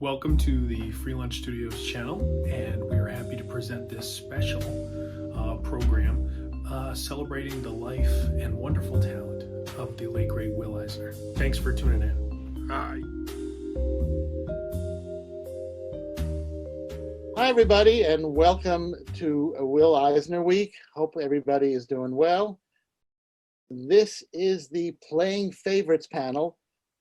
Welcome to the Free Lunch Studios channel, and we are happy to present this special program celebrating the life and wonderful talent of the late great Will Eisner. Thanks for tuning in. Hi. Hi, everybody, and welcome to Will Eisner Week. Hope everybody is doing well. This is the Playing Favorites panel.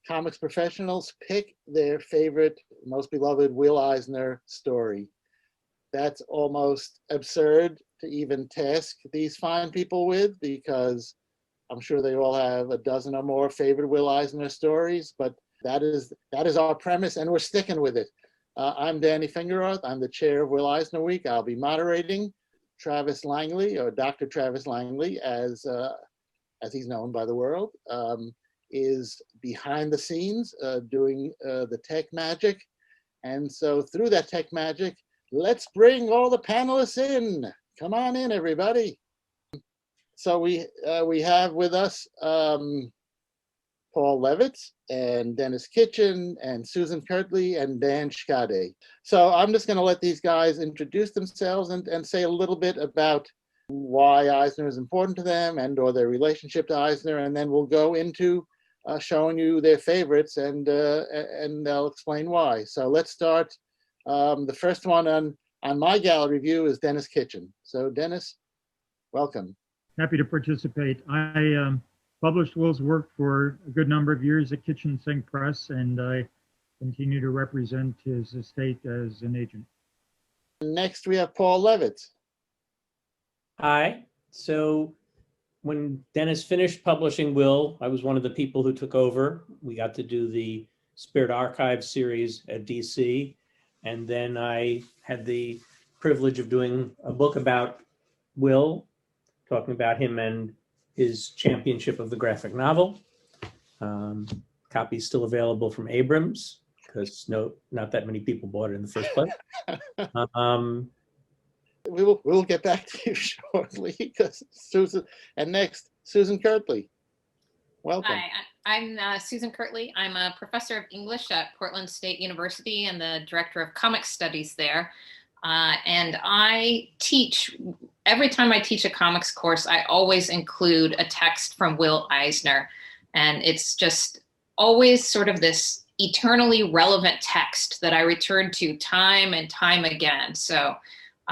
Comics professionals pick their favorite, most beloved Will Eisner story. That's almost absurd to even task these fine people with, because I'm sure they all have a dozen or more favorite Will Eisner stories, but that is our premise, and we're sticking with it. I'm Danny Fingeroth. I'm the chair of Will Eisner Week. I'll be moderating. Travis Langley, or Dr. Travis Langley, as he's known by the world, is behind the scenes doing the tech magic. And so through that tech magic, let's bring all the panelists in. Come on in, everybody. So we have with us Paul Levitz and Dennis Kitchen and Susan Kirtley and Dan Schade. So I'm just going to let these guys introduce themselves and say a little bit about why Eisner is important to them and or their relationship to Eisner, and then we'll go into showing you their favorites, and they'll explain why. So let's start. The first one on my gallery view is Dennis Kitchen. So Dennis, welcome. Happy to participate. I published Will's work for a good number of years at Kitchen Sink Press, and I continue to represent his estate as an agent. Next, we have Paul Levitz. Hi. So when Dennis finished publishing Will, I was one of the people who took over. We got to do the Spirit Archive series at DC. And then I had the privilege of doing a book about Will, talking about him and his championship of the graphic novel. Copies still available from Abrams, because not that many people bought it in the first place. We'll get back to you shortly, because Susan, and next, Susan Kirtley. Welcome. Hi, I'm Susan Kirtley. I'm a professor of English at Portland State University and the director of comic studies there. And I teach, every time I teach a comics course, I always include a text from Will Eisner. And it's just always sort of this eternally relevant text that I return to time and time again. So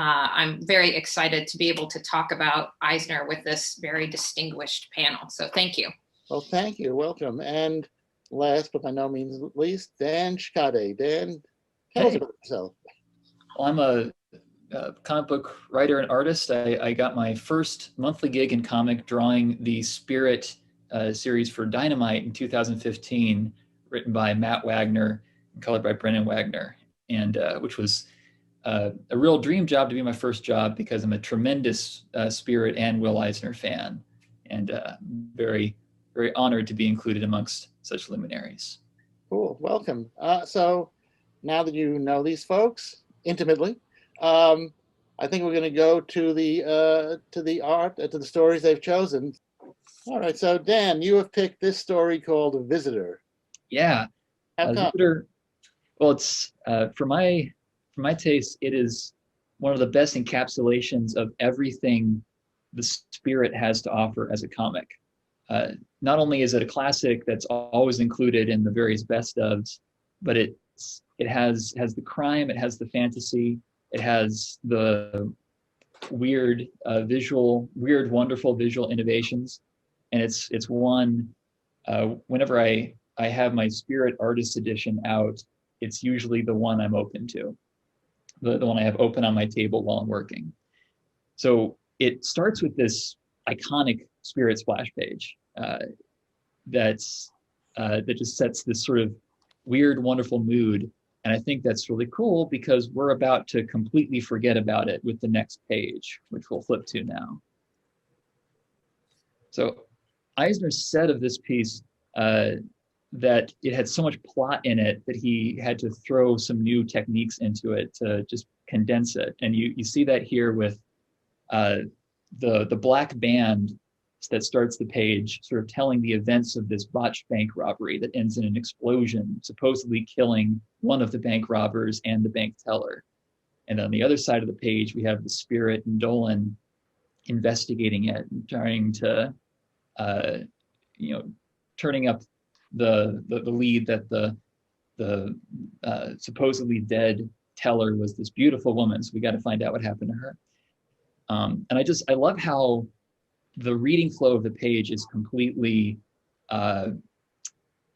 I'm very excited to be able to talk about Eisner with this very distinguished panel. So thank you. Well, thank you. Welcome. And last but by no means least, Dan Schade. Dan, tell us about yourself. Well, I'm a comic book writer and artist. I got my first monthly gig in comic drawing the Spirit series for Dynamite in 2015, written by Matt Wagner and colored by Brennan Wagner, and which was a real dream job to be my first job, because I'm a tremendous Spirit and Will Eisner fan, and very, very honored to be included amongst such luminaries. Cool, welcome. So now that you know these folks intimately, I think we're going to go to the stories they've chosen. All right, so Dan, you have picked this story called Visitor. Yeah, Visitor. Well, it's for my taste, it is one of the best encapsulations of everything the Spirit has to offer as a comic. Not only is it a classic that's always included in the various best ofs, but it has the crime, it has the fantasy, it has the weird wonderful visual innovations, and it's one. Whenever I have my Spirit Artist Edition out, it's usually the one I'm open to. The one I have open on my table while I'm working. So it starts with this iconic Spirit splash page that just sets this sort of weird, wonderful mood. And I think that's really cool, because we're about to completely forget about it with the next page, which we'll flip to now. So Eisner said of this piece that it had so much plot in it that he had to throw some new techniques into it to just condense it. And you see that here with the black band that starts the page, sort of telling the events of this botched bank robbery that ends in an explosion, supposedly killing one of the bank robbers and the bank teller. And on the other side of the page, we have the spirit and Dolan investigating it and trying to, turning up the lead that the supposedly dead teller was this beautiful woman. So we got to find out what happened to her. And I love how the reading flow of the page is completely,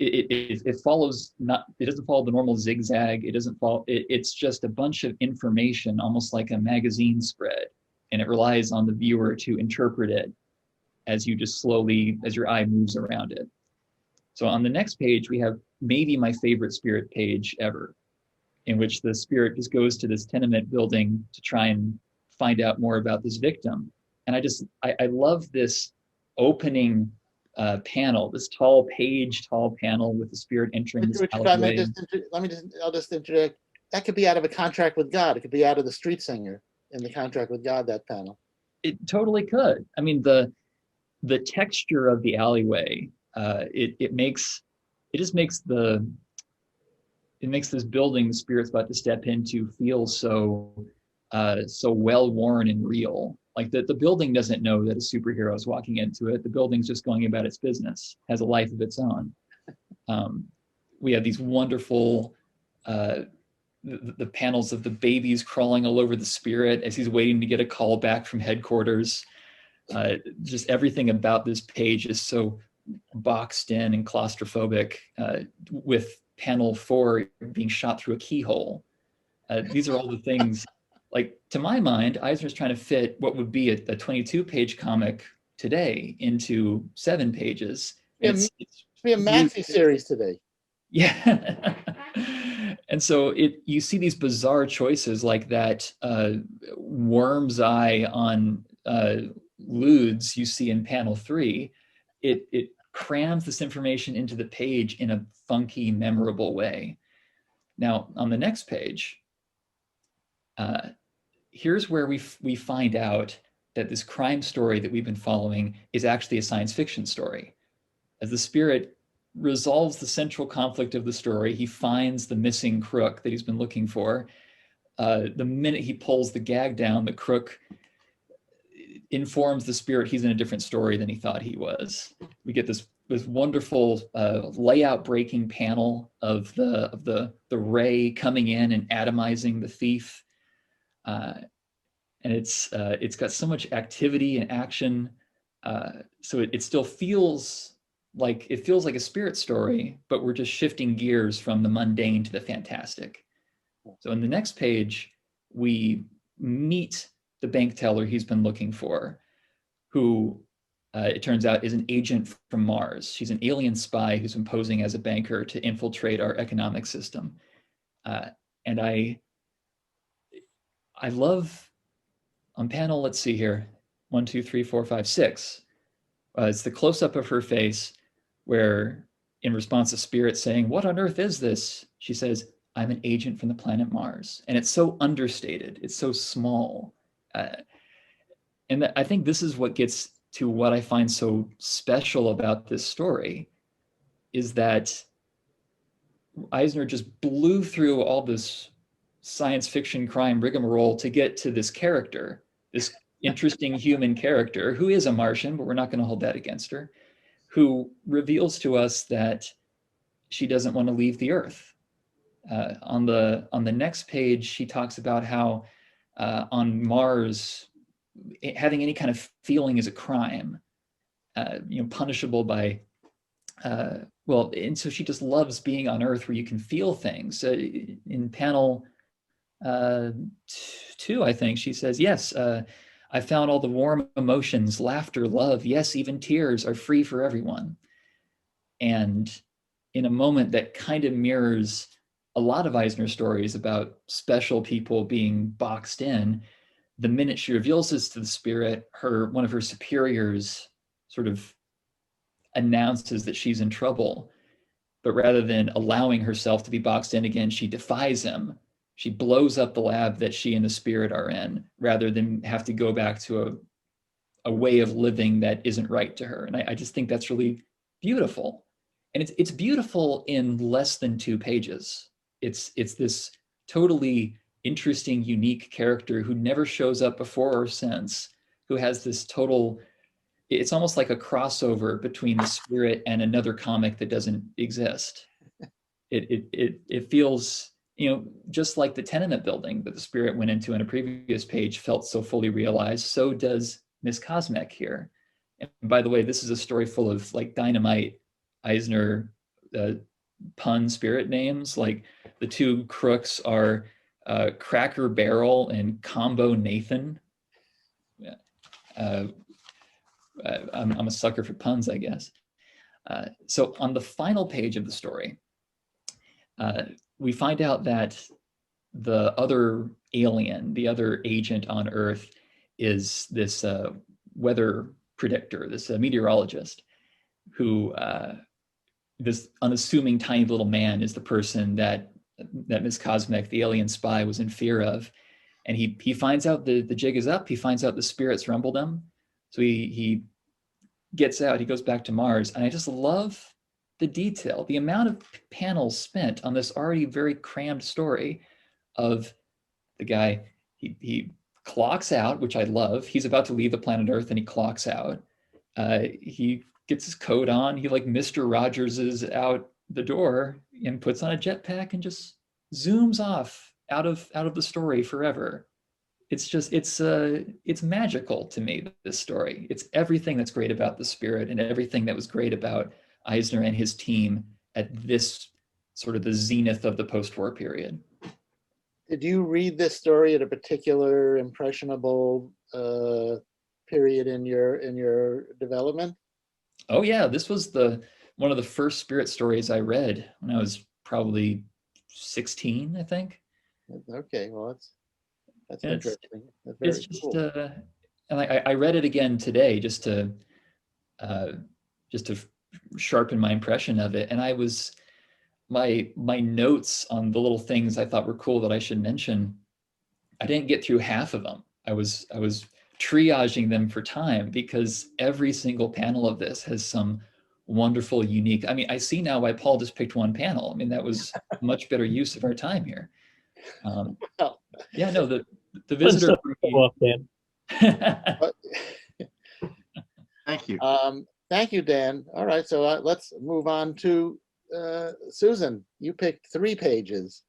it follows it doesn't follow the normal zigzag. It doesn't follow, it's just a bunch of information, almost like a magazine spread. And it relies on the viewer to interpret it as you just slowly, as your eye moves around it. So on the next page, we have maybe my favorite spirit page ever, in which the spirit just goes to this tenement building to try and find out more about this victim. And I love this opening panel, this tall panel with the spirit entering this alleyway. I'll just interject. That could be out of a contract with God. It could be out of the Street Singer in the contract with God, that panel. It totally could. I mean, the texture of the alleyway, it makes this building the spirit's about to step into feel so well worn and real. Like the building doesn't know that a superhero is walking into it. The building's just going about its business, has a life of its own. We have these wonderful the panels of the babies crawling all over the spirit as he's waiting to get a call back from headquarters. Just everything about this page is so boxed in and claustrophobic, with panel 4 being shot through a keyhole. These are all the things, like, to my mind, Eisner's trying to fit what would be a 22-page comic today into 7 pages. It's be a maxi series today. Yeah. And so you see these bizarre choices like that worm's eye on Ludes you see in panel 3. It crams this information into the page in a funky, memorable way. Now, on the next page, here's where we find out that this crime story that we've been following is actually a science fiction story. As the spirit resolves the central conflict of the story, he finds the missing crook that he's been looking for. The minute he pulls the gag down, the crook informs the spirit he's in a different story than he thought he was. We get this wonderful layout breaking panel of the ray coming in and atomizing the thief. And it's got so much activity and action. So it still feels like a spirit story, but we're just shifting gears from the mundane to the fantastic. So in the next page, we meet the bank teller he's been looking for, who it turns out is an agent from Mars. She's an alien spy who's been posing as a banker to infiltrate our economic system. And I love, on panel, let's see here, 1, 2, 3, 4, 5, 6. It's the close-up of her face where, in response to spirit saying, "What on earth is this?" she says, "I'm an agent from the planet Mars." And it's so understated. It's so small. And I think this is what gets to what I find so special about this story, is that Eisner just blew through all this science fiction crime rigmarole to get to this character, this interesting human character who is a Martian, but we're not going to hold that against her, who reveals to us that she doesn't want to leave the Earth. On the next page, she talks about how on Mars, having any kind of feeling is a crime, punishable by, and so she just loves being on Earth where you can feel things. In panel 2, I think, she says, "Yes, I found all the warm emotions, laughter, love, yes, even tears are free for everyone." And in a moment that kind of mirrors a lot of Eisner stories about special people being boxed in, the minute she reveals this to the spirit, one of her superiors sort of announces that she's in trouble. But rather than allowing herself to be boxed in again, she defies him. She blows up the lab that she and the spirit are in, rather than have to go back to a way of living that isn't right to her. And I just think that's really beautiful. And it's beautiful in less than 2 pages. It's this totally interesting, unique character who never shows up before or since, who has this total, it's almost like a crossover between the Spirit and another comic that doesn't exist. It feels, just like the tenement building that the Spirit went into in a previous page felt so fully realized, so does Miss Cosmic here. And by the way, this is a story full of like dynamite Eisner pun Spirit names. Like the 2 crooks are Cracker Barrel and Combo Nathan. I'm a sucker for puns, I guess. So on the final page of the story, we find out that the other alien, the other agent on Earth, is this weather predictor, this meteorologist, who this unassuming tiny little man is the person that Miss Cosmic, the alien spy, was in fear of. And he finds out the jig is up. He finds out the spirits rumbled him. So he gets out, he goes back to Mars. And I just love the detail, the amount of panels spent on this already very crammed story of the guy. He clocks out, which I love. He's about to leave the planet Earth and he clocks out. He gets his coat on. He like Mr. Rogers is out the door and puts on a jetpack and just zooms off out of the story forever. It's just, it's magical to me, this story. It's everything that's great about the Spirit and everything that was great about Eisner and his team at this sort of the zenith of the post-war period. Did you read this story at a particular impressionable period in your development? Oh yeah, this was one of the first Spirit stories I read when I was probably 16, I think. Okay, well that's interesting. That's very it's just, cool. and I read it again today just to sharpen my impression of it. And I was, my notes on the little things I thought were cool that I should mention, I didn't get through half of them. I was triaging them for time because every single panel of this has some wonderful, unique, I mean, I see now why Paul just picked one panel. I mean, that was much better use of our time here. Yeah, no, the visitor. Thank you. Thank you, Dan. All right, so let's move on to Susan. You picked 3 pages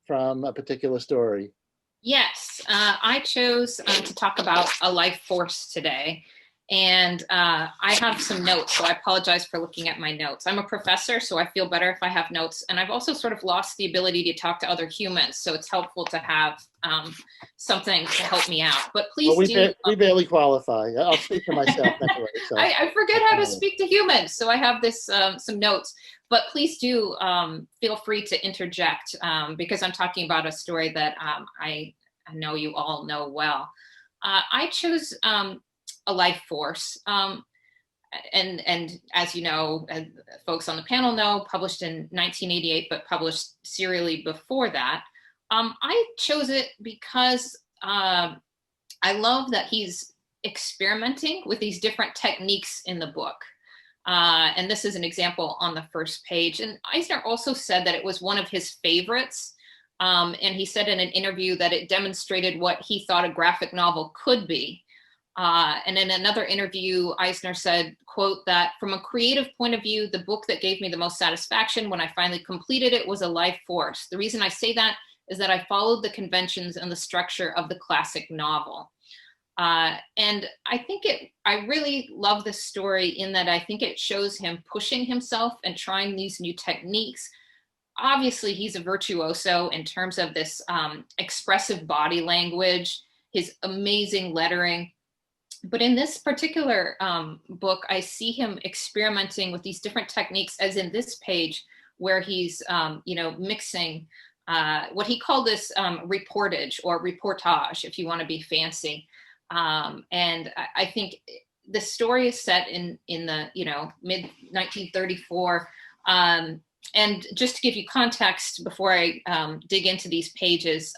from a particular story. Yes, I chose to talk about a life force today. And I have some notes, so I apologize for looking at my notes. I'm a professor, so I feel better if I have notes. And I've also sort of lost the ability to talk to other humans, so it's helpful to have something to help me out. But please we barely qualify. I'll speak for myself anyway. So. I forget how to speak to humans, so I have this some notes. But please do feel free to interject because I'm talking about a story that I know you all know well. I chose a life force. And as you know, folks on the panel know, published in 1988, but published serially before that. I chose it because I love that he's experimenting with these different techniques in the book. And this is an example on the first page. And Eisner also said that it was one of his favorites. And he said in an interview that it demonstrated what he thought a graphic novel could be. And in another interview, Eisner said, quote, that from a creative point of view, the book that gave me the most satisfaction when I finally completed it was a life force. The reason I say that is that I followed the conventions and the structure of the classic novel. And I think I really love this story in that I think it shows him pushing himself and trying these new techniques. Obviously, he's a virtuoso in terms of this expressive body language, his amazing lettering. But in this particular book, I see him experimenting with these different techniques, as in this page, where he's, mixing what he called this reportage or reportage, if you want to be fancy. And I think the story is set in the mid 1934. And just to give you context before I dig into these pages,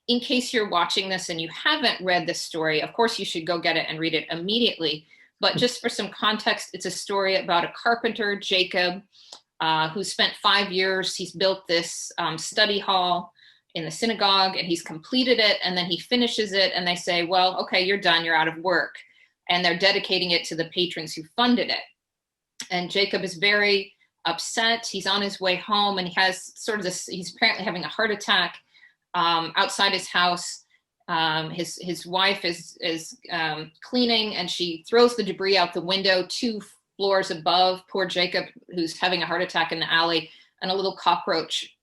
in case you're watching this and you haven't read this story, of course you should go get it and read it immediately. But just for some context, it's a story about a carpenter, Jacob, who spent 5 years. He's built this study hall in the synagogue, and he's completed it, and then he finishes it, and they say, well, okay, you're done, you're out of work. And they're dedicating it to the patrons who funded it. And Jacob is very upset. He's on his way home, and he has sort of this, he's apparently having a heart attack outside his house. His wife is cleaning, and she throws the debris out the window 2 floors above poor Jacob, who's having a heart attack in the alley, and a little cockroach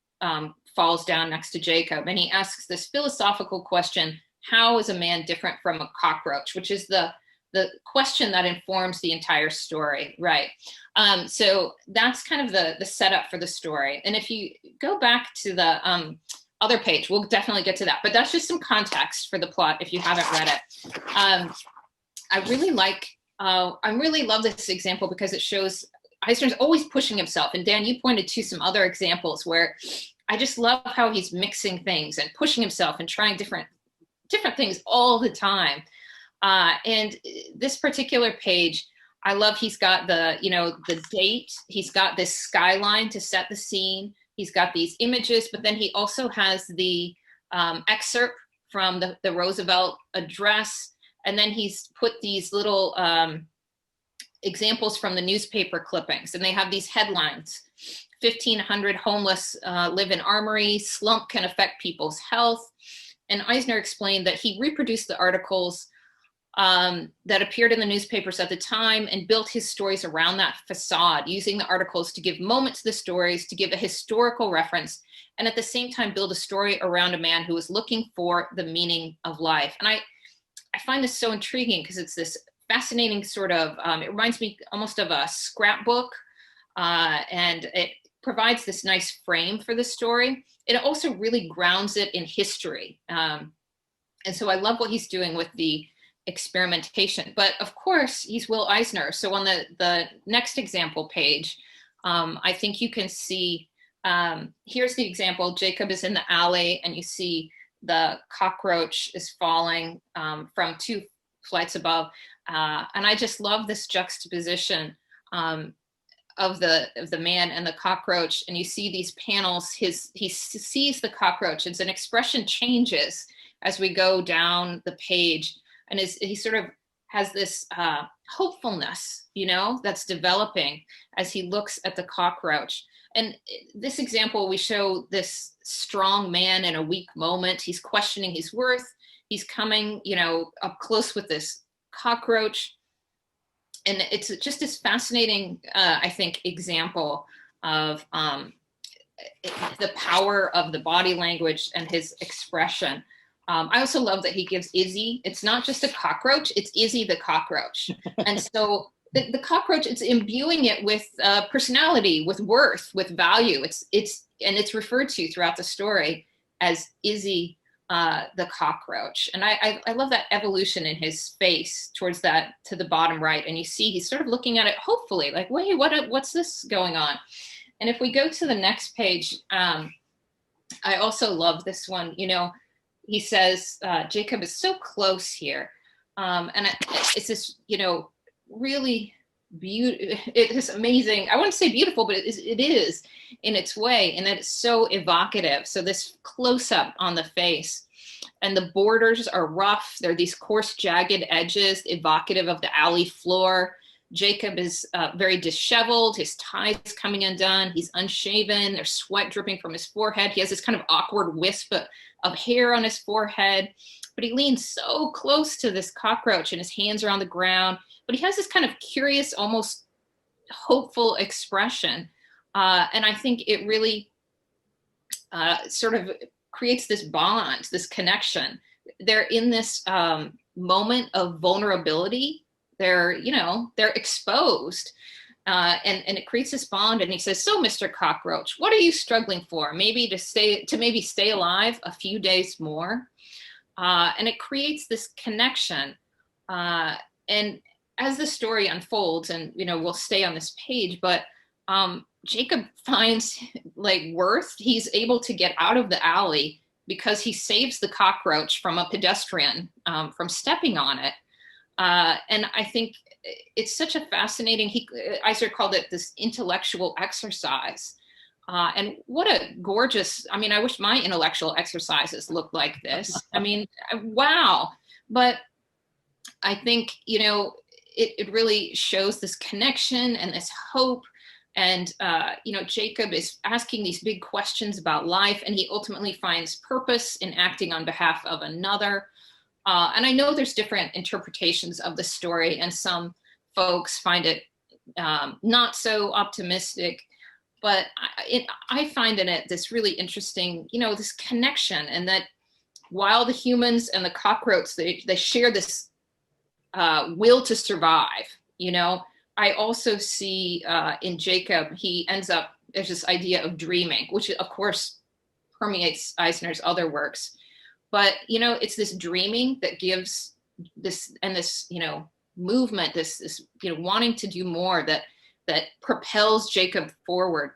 falls down next to Jacob. And he asks this philosophical question: how is a man different from a cockroach? Which is the question that informs the entire story, right? So that's kind of the setup for the story. And if you go back to the other page, we'll definitely get to that. But that's just some context for the plot if you haven't read it. I really love this example because it shows Eisner's always pushing himself. And Dan, you pointed to some other examples where I just love how he's mixing things and pushing himself and trying different things all the time. And this particular page, I love he's got the date, he's got this skyline to set the scene, he's got these images, but then he also has the excerpt from the Roosevelt address. And then he's put these little examples from the newspaper clippings, and they have these headlines. 1,500 homeless live in armory, slump can affect people's health. And Eisner explained that he reproduced the articles that appeared in the newspapers at the time and built his stories around that facade, using the articles to give moment to the stories, to give a historical reference, and at the same time build a story around a man who was looking for the meaning of life. And I find this so intriguing because it's this fascinating sort of, it reminds me almost of a scrapbook, and it provides this nice frame for the story. It also really grounds it in history. And so I love what he's doing with the experimentation. But of course, he's Will Eisner. So on the next example page, I think you can see, here's the example. Jacob is in the alley, and you see the cockroach is falling from 2 flights above. And I just love this juxtaposition of the man and the cockroach. And you see these panels, he sees the cockroach, and an expression changes as we go down the page. And he sort of has this hopefulness, that's developing as he looks at the cockroach. And this example, we show this strong man in a weak moment. He's questioning his worth. He's coming, up close with this cockroach. And it's just this fascinating, I think, example of the power of the body language and his expression. I also love that he gives Izzy, it's not just a cockroach, it's Izzy the cockroach. And so the cockroach, it's imbuing it with personality, with worth, with value. It's referred to throughout the story as Izzy the cockroach. And I love that evolution in his face towards that, to the bottom right. And you see he's sort of looking at it hopefully, like, wait, what's this going on? And if we go to the next page, I also love this one. He says, Jacob is so close here. And it's this, really beautiful, it is amazing. I wouldn't say beautiful, but it is in its way, and that it's so evocative. So this close up on the face, and the borders are rough. There are these coarse, jagged edges, evocative of the alley floor. Jacob is very disheveled. His tie is coming undone. He's unshaven. There's sweat dripping from his forehead. He has this kind of awkward wisp of hair on his forehead, but he leans so close to this cockroach, and his hands are on the ground. But he has this kind of curious, almost hopeful expression. And I think it really sort of creates this bond, this connection. They're in this moment of vulnerability. They're exposed. And it creates this bond. And he says, so Mr. Cockroach, what are you struggling for? Maybe to stay alive a few days more. And it creates this connection. And as the story unfolds, and we'll stay on this page, but Jacob finds like worth. He's able to get out of the alley because he saves the cockroach from a pedestrian from stepping on it. And I think it's such a fascinating, Eisner called it this intellectual exercise. And what a gorgeous, I mean, I wish my intellectual exercises looked like this. I mean, wow. But I think, you know, it really shows this connection and this hope. And, you know, Jacob is asking these big questions about life, and he ultimately finds purpose in acting on behalf of another. And I know there's different interpretations of the story, and some folks find it not so optimistic. But I find in it this really interesting, you know, this connection, and that while the humans and the cockroaches, they share this will to survive, you know, I also see in Jacob, he ends up, there's this idea of dreaming, which of course permeates Eisner's other works. But, you know, it's this dreaming that gives this, and this, you know, movement, this, you know, wanting to do more that propels Jacob forward.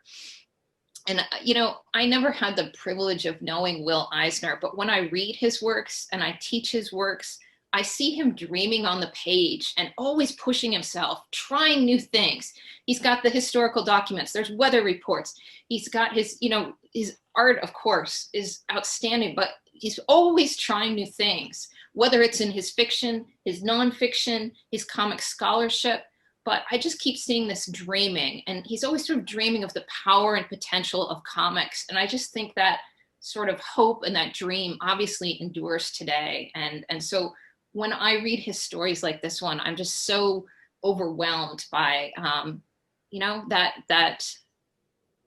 And, you know, I never had the privilege of knowing Will Eisner, but when I read his works and I teach his works, I see him dreaming on the page and always pushing himself, trying new things. He's got the historical documents, there's weather reports. He's got his, you know, his art, of course, is outstanding, but he's always trying new things, whether it's in his fiction, his nonfiction, his comic scholarship. But I just keep seeing this dreaming, and he's always sort of dreaming of the power and potential of comics. And I just think that sort of hope and that dream obviously endures today. And so when I read his stories like this one, I'm just so overwhelmed by, you know, that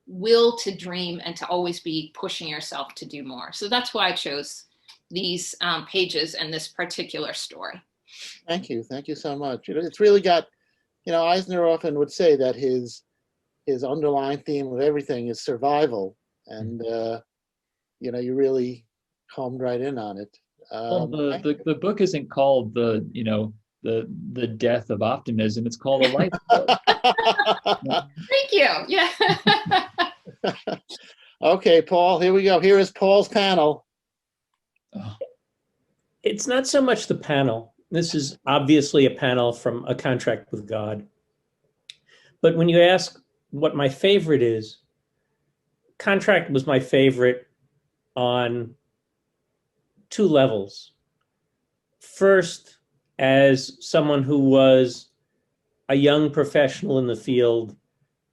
will to dream and to always be pushing yourself to do more. So that's why I chose these pages and this particular story. Thank you. Thank you so much. You know, it's really got, you know, Eisner often would say that his underlying theme of everything is survival. And, you know, you really homed right in on it. Well, the book isn't called the death of optimism. It's called a life book. Thank you. Yeah. Okay, Paul, here we go. Here is Paul's panel. It's not so much the panel. This is obviously a panel from A Contract with God. But when you ask what my favorite is, Contract was my favorite on two levels. First, as someone who was a young professional in the field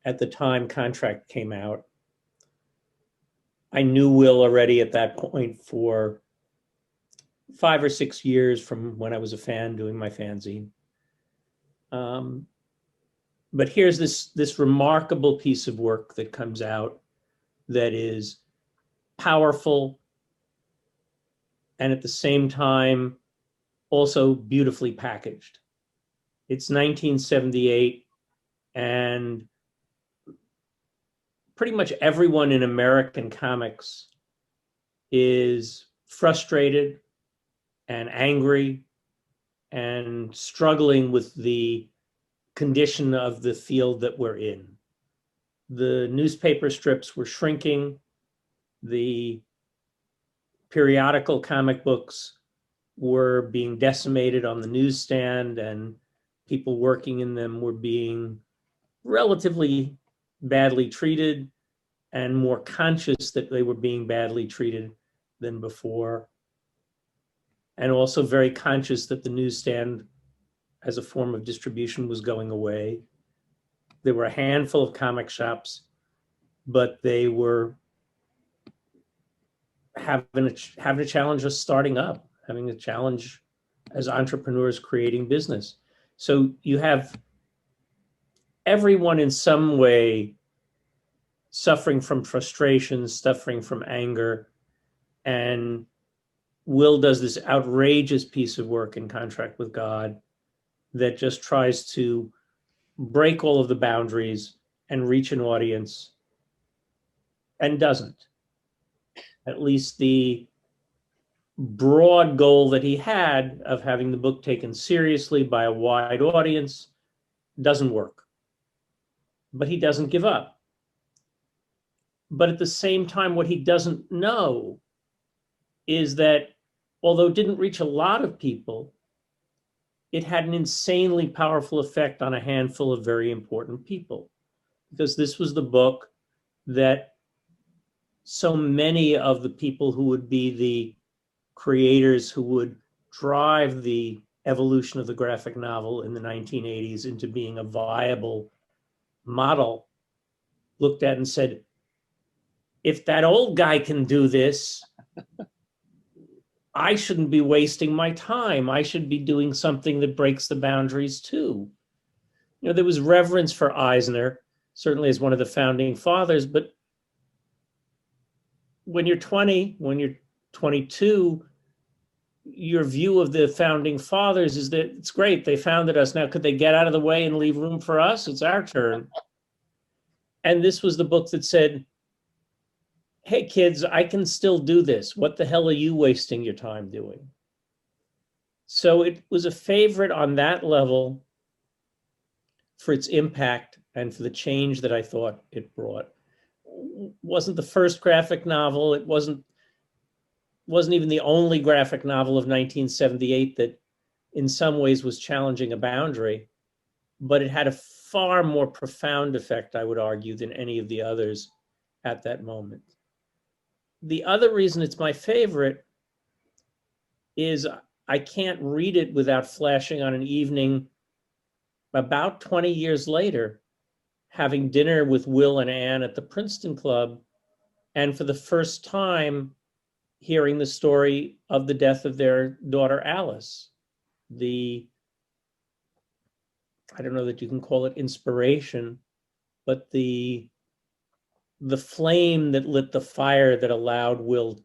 at the time Contract came out, I knew Will already at that point for 5 or 6 years from when I was a fan doing my fanzine. But here's this remarkable piece of work that comes out that is powerful and at the same time also beautifully packaged. It's 1978, and pretty much everyone in American comics is frustrated and angry and struggling with the condition of the field that we're in. The newspaper strips were shrinking. The periodical comic books were being decimated on the newsstand, and people working in them were being relatively badly treated and more conscious that they were being badly treated than before. And also very conscious that the newsstand as a form of distribution was going away. There were a handful of comic shops, but they were having a challenge of starting up, having a challenge as entrepreneurs creating business. So you have everyone in some way suffering from frustration, suffering from anger, and Will does this outrageous piece of work in Contract with God that just tries to break all of the boundaries and reach an audience, and doesn't. At least the broad goal that he had of having the book taken seriously by a wide audience doesn't work. But he doesn't give up. But at the same time, what he doesn't know is that although it didn't reach a lot of people, it had an insanely powerful effect on a handful of very important people, because this was the book that so many of the people who would be the creators who would drive the evolution of the graphic novel in the 1980s into being a viable model looked at and said, if that old guy can do this, I shouldn't be wasting my time. I should be doing something that breaks the boundaries too. You know, there was reverence for Eisner, certainly as one of the founding fathers, but when you're 20, when you're 22, your view of the founding fathers is that it's great, they founded us. Now, could they get out of the way and leave room for us? It's our turn. And this was the book that said, hey, kids, I can still do this. What the hell are you wasting your time doing? So it was a favorite on that level for its impact and for the change that I thought it brought. It wasn't the first graphic novel. It wasn't even the only graphic novel of 1978 that in some ways was challenging a boundary, but it had a far more profound effect, I would argue, than any of the others at that moment. The other reason it's my favorite is I can't read it without flashing on an evening about 20 years later, having dinner with Will and Ann at the Princeton Club, and for the first time hearing the story of the death of their daughter Alice. I don't know that you can call it inspiration, but the flame that lit the fire that allowed Will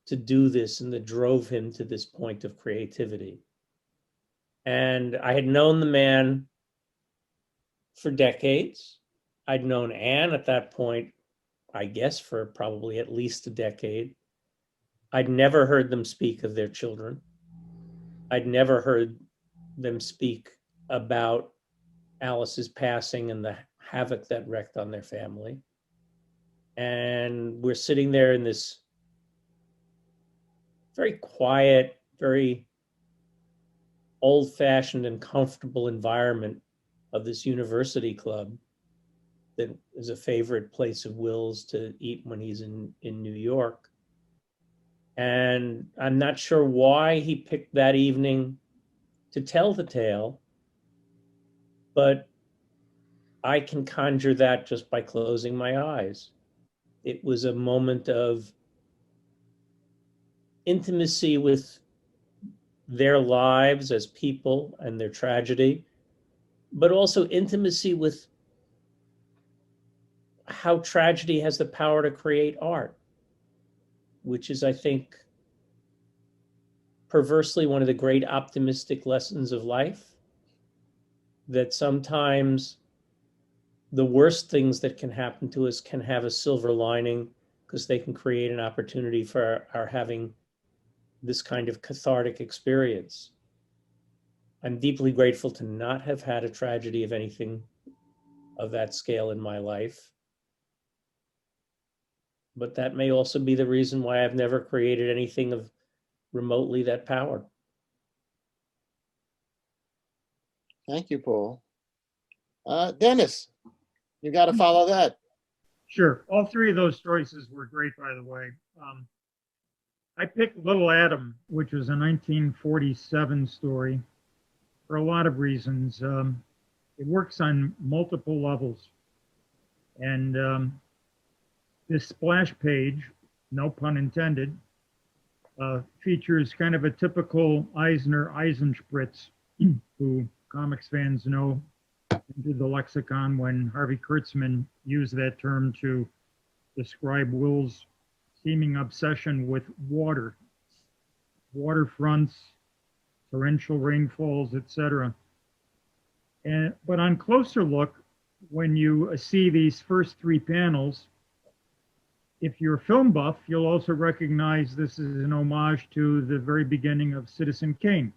to do this and that drove him to this point of creativity. And I had known the man for decades. I'd known Anne at that point, I guess, for probably at least a decade. I'd never heard them speak of their children. I'd never heard them speak about Alice's passing and the havoc that wreaked on their family. And we're sitting there in this very quiet, very old-fashioned and comfortable environment of this university club that is a favorite place of Will's to eat when he's in New York. And I'm not sure why he picked that evening to tell the tale, but I can conjure that just by closing my eyes. It was a moment of intimacy with their lives as people and their tragedy, but also intimacy with how tragedy has the power to create art, which is, I think, perversely one of the great optimistic lessons of life, that sometimes the worst things that can happen to us can have a silver lining because they can create an opportunity for our having this kind of cathartic experience. I'm deeply grateful to not have had a tragedy of anything of that scale in my life. But that may also be the reason why I've never created anything of remotely that power. Thank you, Paul. Dennis, you got to follow that. Sure. All three of those choices were great, by the way. I picked Little Adam, which was a 1947 story, for a lot of reasons. It works on multiple levels. And this splash page, no pun intended, features kind of a typical Eisner Eisenspritz, who comics fans know into the lexicon when Harvey Kurtzman used that term to describe Will's seeming obsession with water, waterfronts, torrential rainfalls, etc. But on closer look, when you see these first three panels, if you're a film buff, you'll also recognize this is an homage to the very beginning of Citizen Kane.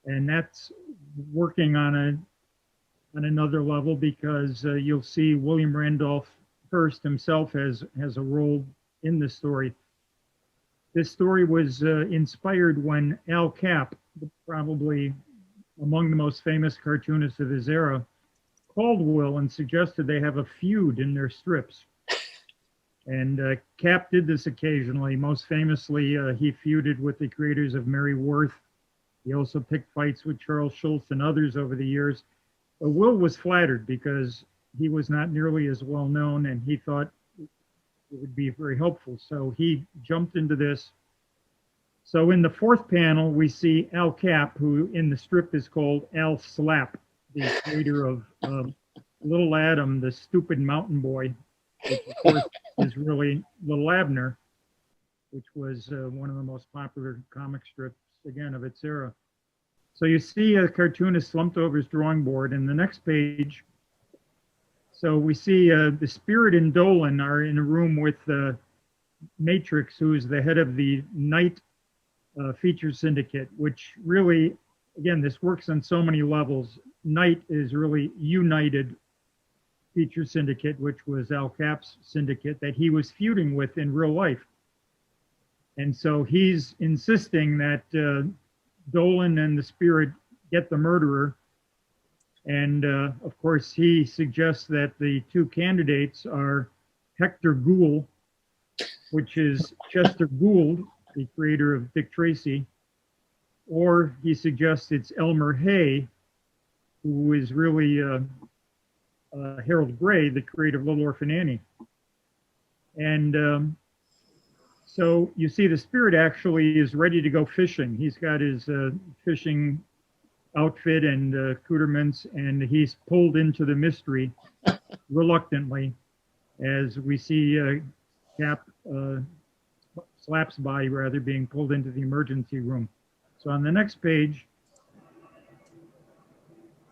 And that's working on another level because you'll see William Randolph Hearst himself has a role in the story. This story was inspired when Al Cap, probably among the most famous cartoonists of his era, called Will and suggested they have a feud in their strips. And Cap did this occasionally. Most famously, he feuded with the creators of Mary Worth. He also picked fights with Charles Schulz and others over the years. But Will was flattered because he was not nearly as well known, and he thought it would be very helpful. So he jumped into this. So in the fourth panel, we see Al Cap, who in the strip is called Al Slap, the creator of Little Adam, the stupid mountain boy, which of course is really Little Abner, which was one of the most popular comic strips, again, of its era. So you see a cartoonist slumped over his drawing board, and the next page, so we see the Spirit and Dolan are in a room with Matrix, who is the head of the Night Feature Syndicate, which really, again, this works on so many levels. Night is really United Feature Syndicate, which was Al Cap's syndicate that he was feuding with in real life. And so he's insisting that Dolan and the Spirit get the murderer. And of course, he suggests that the two candidates are Hector Gould, which is Chester Gould, the creator of Dick Tracy, or he suggests it's Elmer Hay, who is really Harold Gray, the creator of Little Orphan Annie. And so you see the Spirit actually is ready to go fishing. He's got his fishing outfit and accoutrements, and he's pulled into the mystery reluctantly, as we see Slap's body rather being pulled into the emergency room. So on the next page,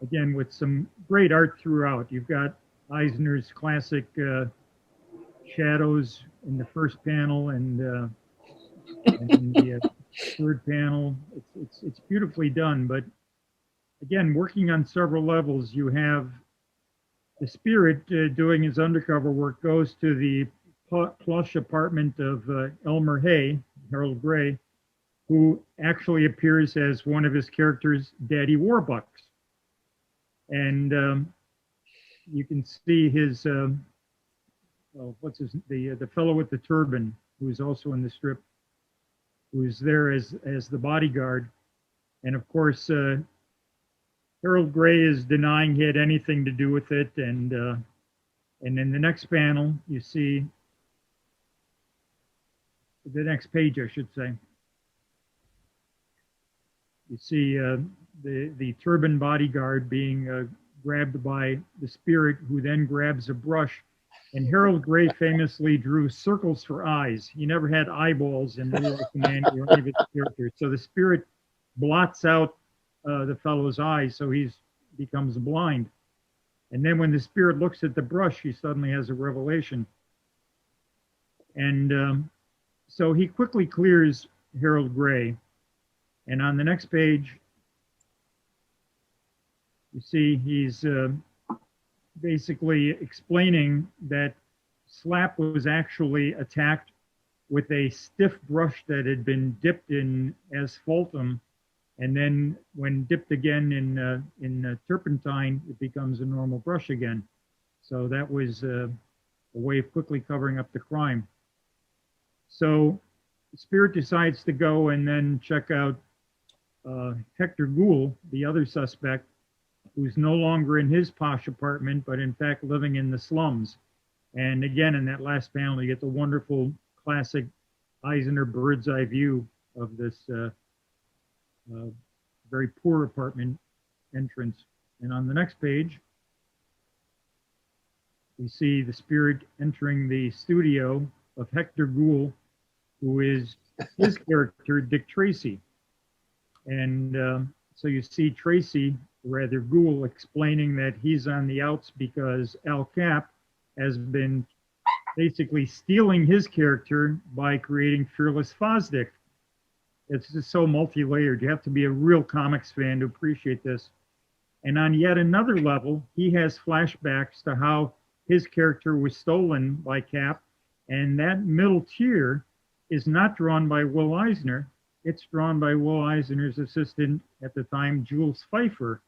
again with some great art throughout, you've got Eisner's classic shadows in the first panel and in the third panel. It's beautifully done, but again, working on several levels, you have the Spirit doing his undercover work, goes to the plush apartment of Elmer Hay, Harold Gray, who actually appears as one of his characters, Daddy Warbucks. And you can see his, what's his, the fellow with the turban, who's also in the strip, who's there as the bodyguard. And of course, Harold Gray is denying he had anything to do with it. And in the next panel, you see, the next page, I should say, you see the turban bodyguard being grabbed by the Spirit, who then grabs a brush. And Harold Gray famously drew circles for eyes. He never had eyeballs in Little Orphan Annie or any of its characters. So the Spirit blots out the fellow's eyes, so he becomes blind. And then when the Spirit looks at the brush, he suddenly has a revelation. And so he quickly clears Harold Gray. And on the next page, you see he's basically explaining that Slap was actually attacked with a stiff brush that had been dipped in asphaltum. And then when dipped again in turpentine, it becomes a normal brush again. So that was a way of quickly covering up the crime. So Spirit decides to go and then check out Hector Gould, the other suspect, who's no longer in his posh apartment, but in fact living in the slums. And again, in that last panel, you get the wonderful classic Eisner bird's eye view of this very poor apartment entrance. And on the next page, we see the Spirit entering the studio of Hector Gould, who is his character, Dick Tracy. And so you see Tracy, rather Gould, explaining that he's on the outs because Al Cap has been basically stealing his character by creating Fearless Fosdick. It's just so multi-layered. You have to be a real comics fan to appreciate this. And on yet another level, he has flashbacks to how his character was stolen by Cap. And that middle tier is not drawn by Will Eisner. It's drawn by Will Eisner's assistant at the time, Jules Pfeiffer,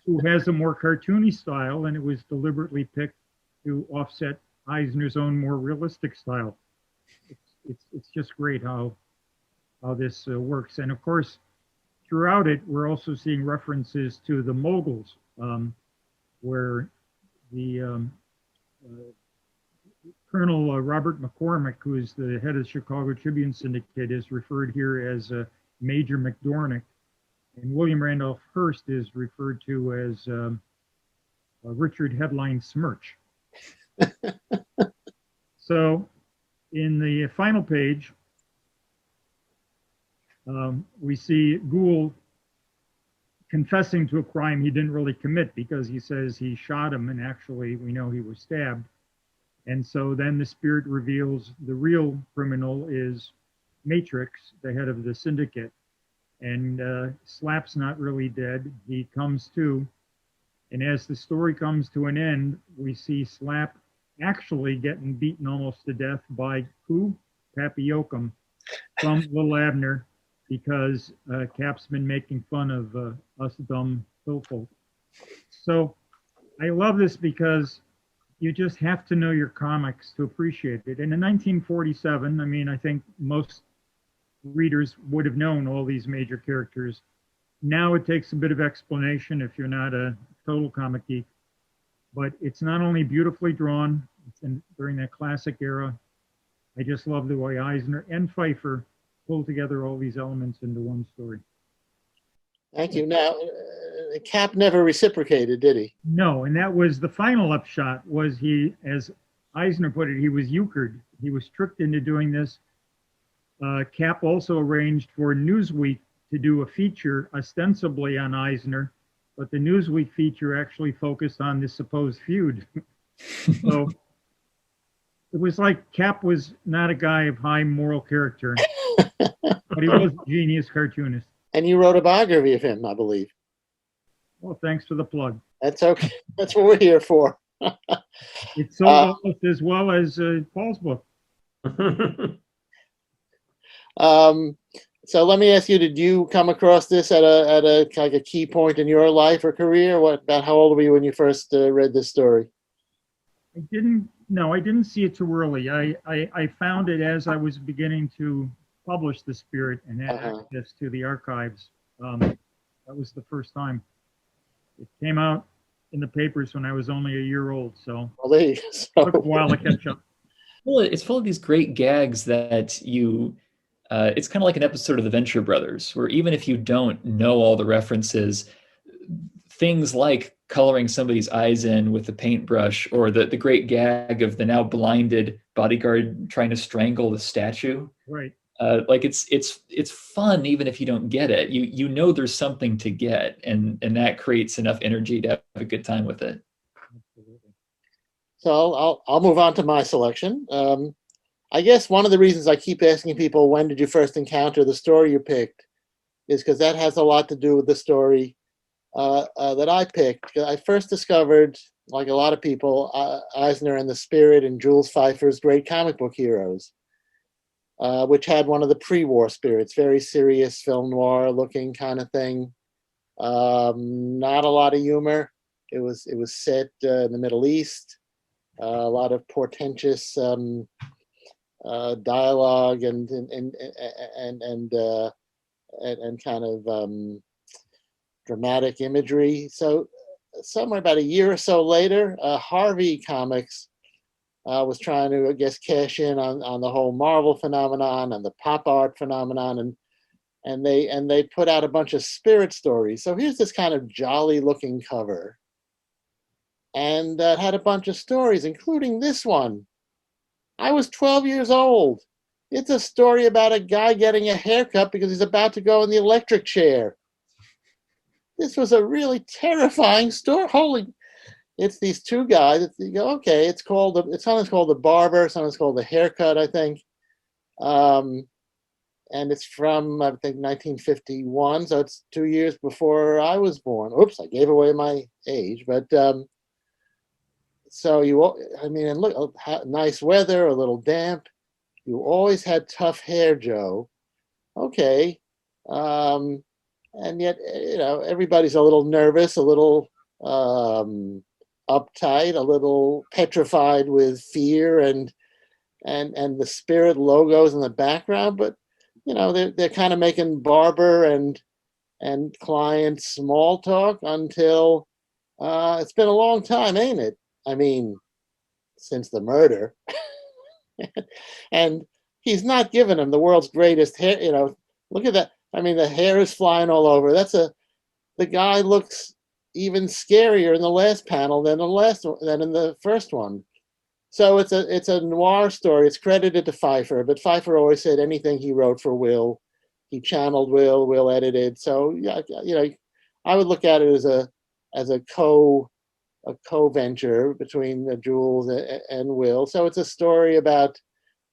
who has a more cartoony style, and it was deliberately picked to offset Eisner's own more realistic style. It's just great how this works. And of course, throughout it, we're also seeing references to the Moguls, where the Colonel Robert McCormick, who is the head of the Chicago Tribune Syndicate, is referred here as Major McDormick, and William Randolph Hearst is referred to as Richard Headline Smirch. So in the final page, we see Gould confessing to a crime he didn't really commit, because he says he shot him, and actually we know he was stabbed. And so then the spirit reveals the real criminal is Matrix, the head of the syndicate. And Slap's not really dead. He comes to. And as the story comes to an end, we see Slap actually getting beaten almost to death by who? Pappy Yoakum from Little Abner, because Cap's been making fun of us dumb hillfolk. So I love this because you just have to know your comics to appreciate it. And in 1947, I mean, I think most readers would have known all these major characters. Now it takes a bit of explanation if you're not a total comic geek, but it's not only beautifully drawn, it's during that classic era. I just love the way Eisner and Pfeiffer pull together all these elements into one story. Thank you. Now, Cap never reciprocated, did he? No, and that was the final upshot, was he, as Eisner put it, he was euchred. He was tricked into doing this. Cap also arranged for Newsweek to do a feature ostensibly on Eisner, but the Newsweek feature actually focused on this supposed feud. So it was like Cap was not a guy of high moral character, but he was a genius cartoonist. And you wrote a biography of him, I believe. Well, thanks for the plug. That's okay. That's what we're here for. It's sold as well as Paul's book. So let me ask you: did you come across this at a like a key point in your life or career? What about how old were you when you first read this story? I didn't see it too early. I found it as I was beginning to publish The Spirit and had access to the archives. That was the first time. It came out in the papers when I was only a year old, so it took a while to catch up. Well, it's full of these great gags that you, it's kind of like an episode of the Venture Brothers, where even if you don't know all the references, things like coloring somebody's eyes in with a paintbrush, or the great gag of the now blinded bodyguard trying to strangle the statue. Right. Like it's fun even if you don't get it. You know there's something to get, and that creates enough energy to have a good time with it. Absolutely. So I'll move on to my selection. I guess one of the reasons I keep asking people, when did you first encounter the story you picked, is because that has a lot to do with the story that I picked. I first discovered, like a lot of people, Eisner and the Spirit and Jules Pfeiffer's great comic book heroes, which had one of the pre-war spirits, very serious film noir looking kind of thing. Not a lot of humor. It was set in the Middle East. A lot of portentous dialogue and kind of dramatic imagery. So somewhere about a year or so later, Harvey Comics was trying to, I guess, cash in on the whole Marvel phenomenon and the pop art phenomenon, and they put out a bunch of spirit stories. So here's this kind of jolly looking cover, and it had a bunch of stories, including this one. I was 12 years old. It's a story about a guy getting a haircut because he's about to go in the electric chair. This was a really terrifying story. It's these two guys. You go, okay, it's something's called The Barber, something's called The Haircut, I think. And it's from, I think, 1951, so it's 2 years before I was born. Oops, I gave away my age. But so and look, nice weather, a little damp. You always had tough hair, Joe. Okay. And yet, everybody's a little nervous, a little uptight, a little petrified with fear and the spirit logos in the background. But, they're kind of making barber and client small talk until it's been a long time, ain't it? I mean, since the murder. And he's not giving him the world's greatest hair. Look at that. I mean, the hair is flying all over. The guy looks even scarier in the last panel than in the first one. So it's a noir story. It's credited to Pfeiffer, but Pfeiffer always said anything he wrote for Will, he channeled Will. Will edited. So yeah, I would look at it as a co-venture between Jules and Will. So it's a story about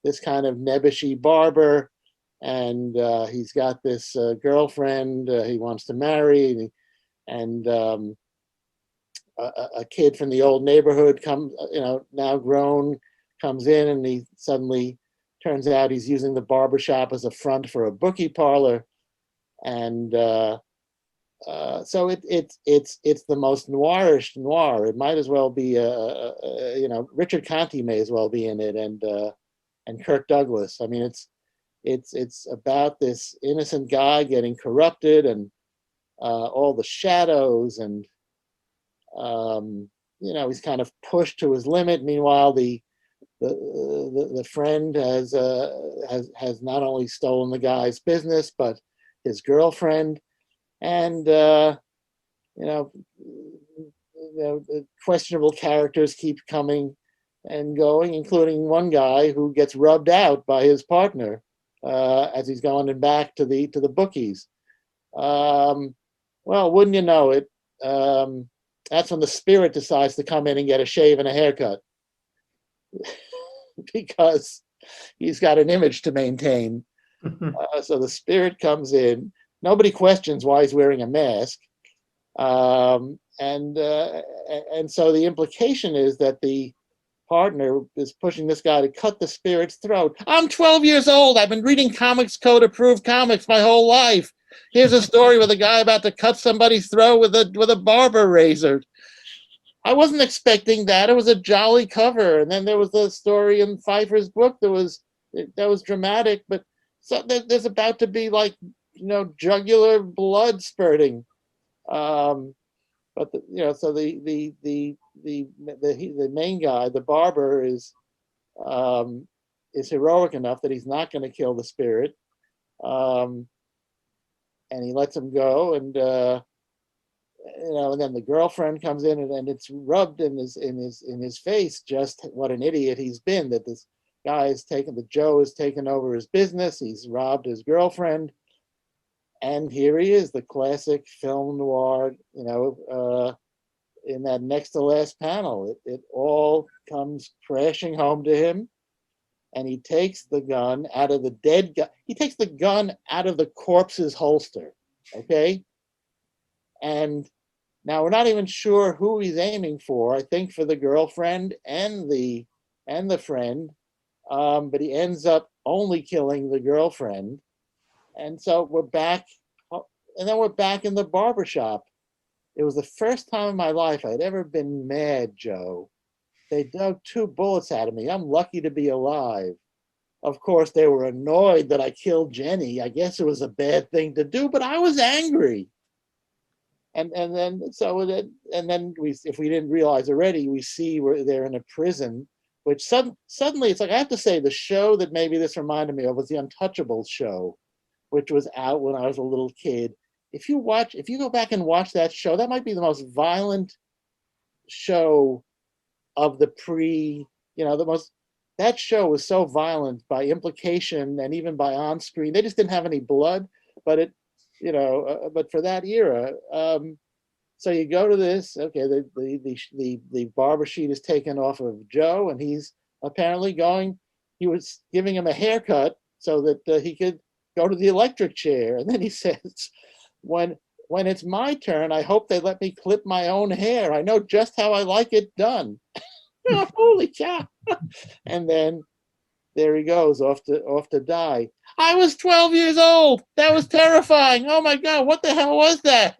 this kind of nebbishy barber, and he's got this girlfriend he wants to marry, and a kid from the old neighborhood comes, now grown, comes in, and he suddenly turns out he's using the barbershop as a front for a bookie parlor, and so it's the most noirish noir. It might as well be Richard Conte may as well be in it, and Kirk Douglas. I mean, it's about this innocent guy getting corrupted, and all the shadows, and he's kind of pushed to his limit. Meanwhile, the friend has not only stolen the guy's business but his girlfriend, and questionable characters keep coming and going, including one guy who gets rubbed out by his partner as he's going back to the bookies. Well, wouldn't you know it? That's when the spirit decides to come in and get a shave and a haircut because he's got an image to maintain. So the spirit comes in. Nobody questions why he's wearing a mask. And so the implication is that the partner is pushing this guy to cut the spirit's throat. I'm 12 years old. I've been reading Comics Code approved comics my whole life. Here's a story with a guy about to cut somebody's throat with a barber razor. I wasn't expecting that. It was a jolly cover. And then there was a story in Pfeiffer's book that was dramatic, but so there's about to be jugular blood spurting. But so the main guy, the barber, is heroic enough that he's not going to kill the spirit, and he lets him go, and and then the girlfriend comes in, and it's rubbed in his face just what an idiot he's been. That this guy Joe has taken over his business. He's robbed his girlfriend. And here he is, the classic film noir, in that next to last panel. It all comes crashing home to him, and he takes the gun out of the dead guy. He takes the gun out of the corpse's holster, okay? And now we're not even sure who he's aiming for. I think for the girlfriend and the friend, but he ends up only killing the girlfriend. And so we're back, and then we're back in the barbershop. It was the first time in my life I'd ever been mad, Joe. They dug 2 bullets out of me. I'm lucky to be alive. Of course, they were annoyed that I killed Jenny. I guess it was a bad thing to do, but I was angry. And then if we didn't realize already, we see they're in a prison, which suddenly it's like, I have to say, the show that maybe this reminded me of was the Untouchables show, which was out when I was a little kid. If you go back and watch that show, that might be the most violent show of the that show was so violent by implication and even by on screen. They just didn't have any blood, but but for that era. So you go to this, okay, the barber sheet is taken off of Joe, and he's apparently he was giving him a haircut so that he could go to the electric chair. And then he says, when it's my turn, I hope they let me clip my own hair. I know just how I like it done. Holy cow. And then there he goes off to die. I was 12 years old. That was terrifying. Oh my God, what the hell was that?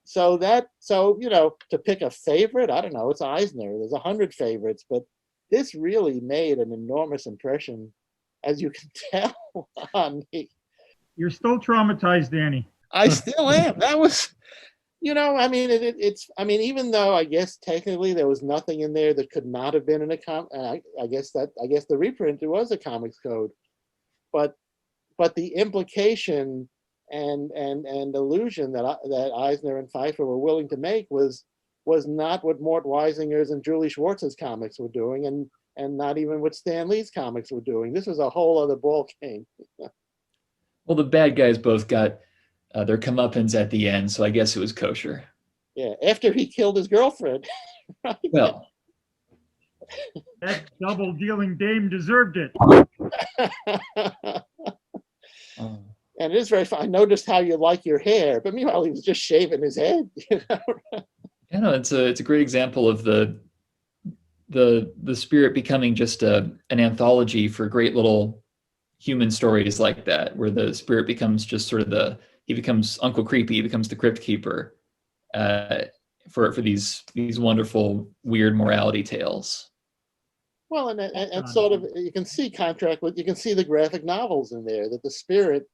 So to pick a favorite, I don't know, it's Eisner. There's 100 favorites, but this really made an enormous impression, as you can tell, on me. You're still traumatized, Danny. I still am. That was, I mean, even though I guess technically there was nothing in there that could not have been in a I guess the reprint, it was a comics code, but the implication and illusion that Eisner and Pfeiffer were willing to make was not what Mort Weisinger's and Julie Schwartz's comics were doing, and not even what Stan Lee's comics were doing. This was a whole other ball game. Well, the bad guys both got their comeuppance at the end, so I guess it was kosher. Yeah, after he killed his girlfriend. Right? Well, that double dealing dame deserved it. And it is very fun. I noticed how you like your hair, but meanwhile he was just shaving his head. It's a great example of the spirit becoming just an anthology for great little human stories like that, where the spirit becomes just sort of he becomes Uncle Creepy, he becomes the Crypt Keeper for these wonderful weird morality tales. Well, and sort of you can see the graphic novels in there, that the spirit,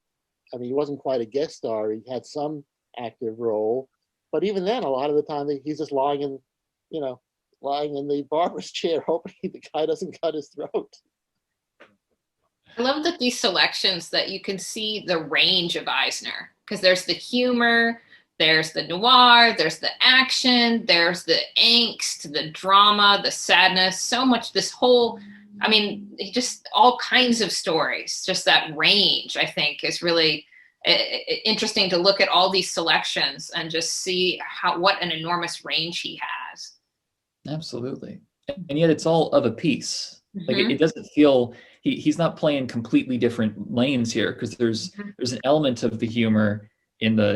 I mean, he wasn't quite a guest star, he had some active role, but even then a lot of the time he's just lying in the barber's chair hoping the guy doesn't cut his throat. I love that these selections, that you can see the range of Eisner, because there's the humor, there's the noir, there's the action, there's the angst, the drama, the sadness, so much, just all kinds of stories. Just that range, I think, is really interesting to look at all these selections and just see what an enormous range he has. Absolutely. And yet it's all of a piece. Mm-hmm. Like it doesn't feel, he's not playing completely different lanes here, because there's an element of the humor even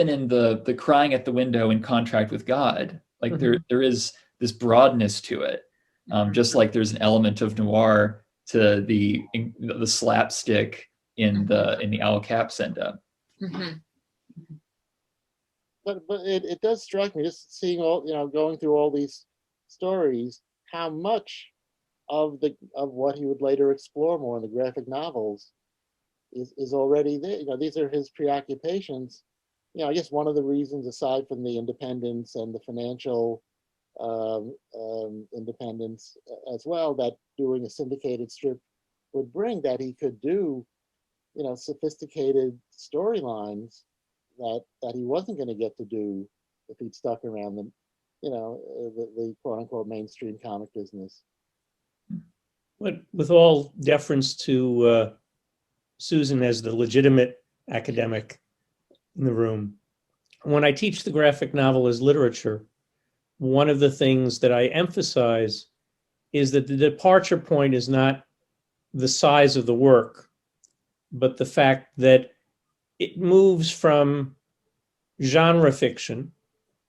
in the crying at the window in Contract with God. Like there is this broadness to it, just like there's an element of noir to the slapstick in the Owl Cap send up. But it does strike me, just seeing going through all these stories, how much of what he would later explore more in the graphic novels is already there. These are his preoccupations. I guess one of the reasons, aside from the independence and the financial independence as well, that doing a syndicated strip would bring, that he could do, sophisticated storylines that he wasn't going to get to do if he'd stuck around the quote unquote mainstream comic business. But with all deference to Susan as the legitimate academic in the room, when I teach the graphic novel as literature, one of the things that I emphasize is that the departure point is not the size of the work, but the fact that it moves from genre fiction,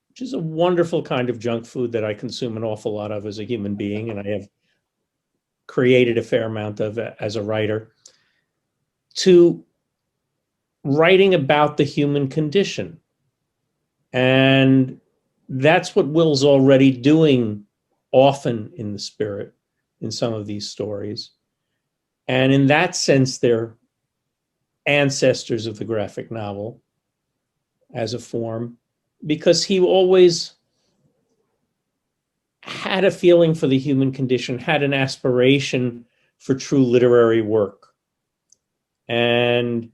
which is a wonderful kind of junk food that I consume an awful lot of as a human being, and I have created a fair amount of as a writer, to writing about the human condition. And that's what Will's already doing often in the spirit in some of these stories. And in that sense, they're ancestors of the graphic novel as a form, because he always had a feeling for the human condition, had an aspiration for true literary work. And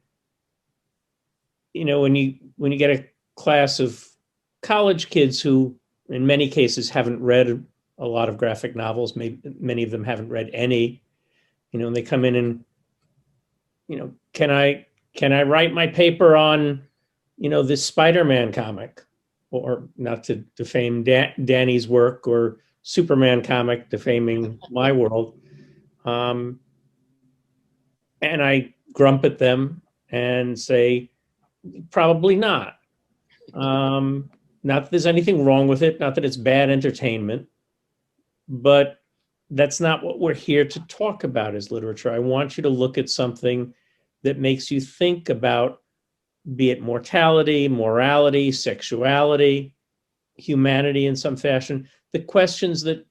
when you get a class of college kids who in many cases haven't read a lot of graphic novels, many of them haven't read any, and they come in and, can I write my paper on, this Spider-Man comic, or not to defame Danny's work, or Superman comic defaming my world. And I grump at them and say, probably not. Not that there's anything wrong with it, not that it's bad entertainment, but that's not what we're here to talk about as literature. I want you to look at something that makes you think about, be it mortality, morality, sexuality, humanity in some fashion, the questions that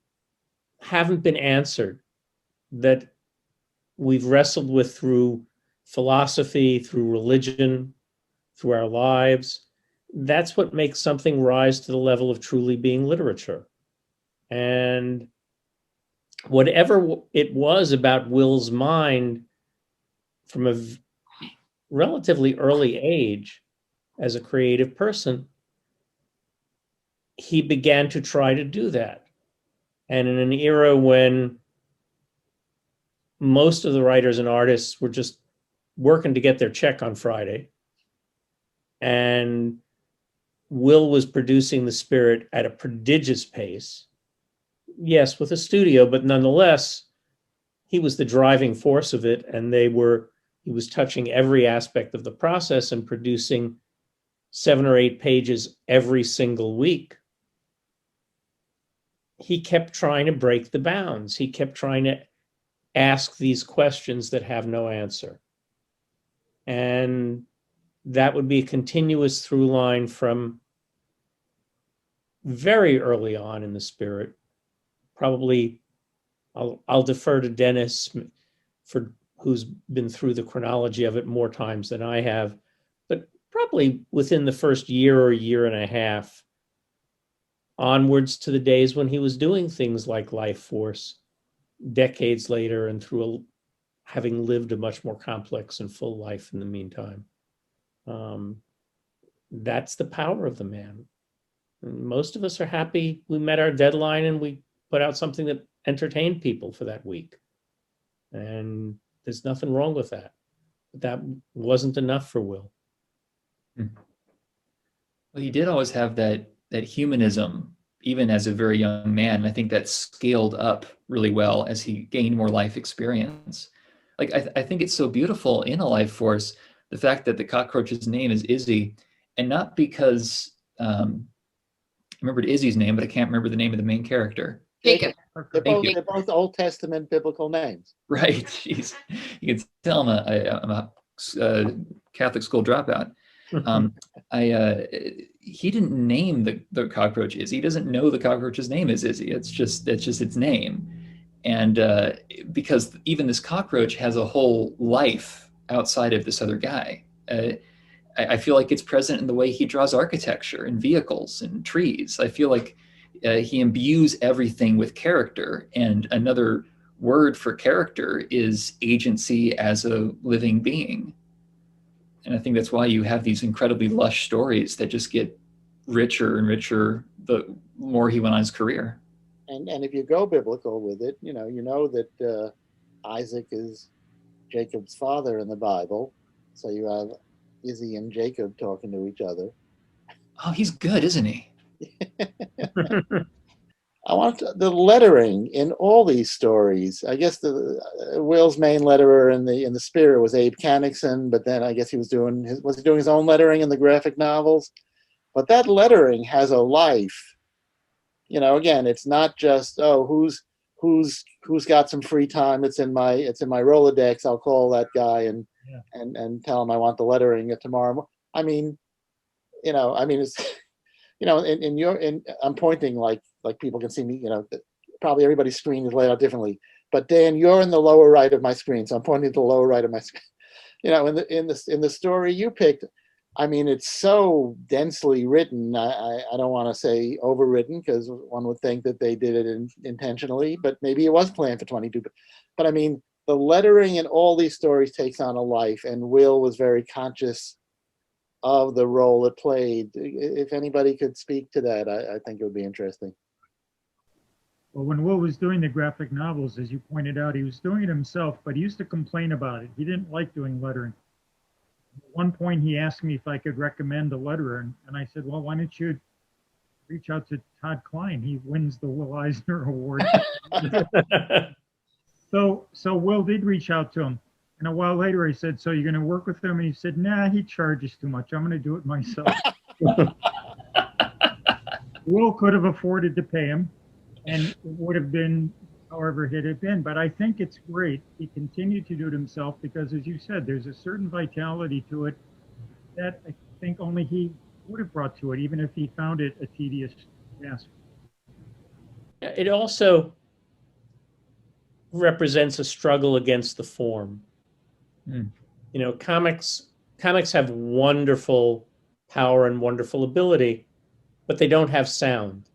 haven't been answered, that we've wrestled with through philosophy, through religion, through our lives. That's what makes something rise to the level of truly being literature. And whatever it was about Will's mind from a relatively early age as a creative person, he began to try to do that. And in an era when most of the writers and artists were just working to get their check on Friday, and Will was producing the Spirit at a prodigious pace, yes, with a studio, but nonetheless, he was the driving force of it, and he was touching every aspect of the process and producing 7 or 8 pages every single week. He kept trying to break the bounds. He kept trying to ask these questions that have no answer. And that would be a continuous through line from very early on in the Spirit. Probably, I'll defer to Dennis who's been through the chronology of it more times than I have, but probably within the first year or year and a half, onwards to the days when he was doing things like Life Force, decades later, and having lived a much more complex and full life in the meantime. That's the power of the man. And most of us are happy we met our deadline and we put out something that entertained people for that week. And there's nothing wrong with that. But that wasn't enough for Will. Well, he did always have that humanism, even as a very young man. And I think that scaled up really well as he gained more life experience. Like, I think it's so beautiful in A Life Force, the fact that the cockroach's name is Izzy, and not because I remembered Izzy's name, but I can't remember the name of the main character. Jacob. They're both Old Testament biblical names. Right. Jeez. You can tell I'm a Catholic school dropout. He didn't name the cockroach Izzy. He doesn't know the cockroach's name is Izzy. It's just its name. And because even this cockroach has a whole life outside of this other guy. I feel like it's present in the way he draws architecture and vehicles and trees. I feel like he imbues everything with character. And another word for character is agency as a living being. And I think that's why you have these incredibly lush stories that just get richer and richer the more he went on his career. And if you go biblical with it, you know that Isaac is Jacob's father in the Bible. So you have Izzy and Jacob talking to each other. Oh, he's good, isn't he? I want the lettering in all these stories. I guess Will's main letterer in the Spirit was Abe Canixon, but then I guess he was doing his own lettering in the graphic novels. But that lettering has a life. Again, it's not just who's got some free time. It's in my Rolodex. I'll call that guy and tell him I want the lettering tomorrow. It's I'm pointing like people can see me. Probably everybody's screen is laid out differently. But Dan, you're in the lower right of my screen, so I'm pointing to the lower right of my screen. In the story you picked, it's so densely written. I don't want to say overwritten because one would think that they did it intentionally, but maybe it was planned for 22. But the lettering in all these stories takes on a life, and Will was very conscious of the role it played. If anybody could speak to that, I think it would be interesting. Well, when Will was doing the graphic novels, as you pointed out, he was doing it himself, but he used to complain about it. He didn't like doing lettering. At one point, he asked me if I could recommend a letterer, and I said, well, why don't you reach out to Todd Klein? He wins the Will Eisner Award. So Will did reach out to him. And a while later, I said, so you're going to work with him? And he said, nah, he charges too much. I'm going to do it myself. Will could have afforded to pay him, and it would have been however it had been. But I think it's great. He continued to do it himself because, as you said, there's a certain vitality to it that I think only he would have brought to it, even if he found it a tedious task. It also represents a struggle against the form. Mm. You know, comics have wonderful power and wonderful ability, but they don't have sound.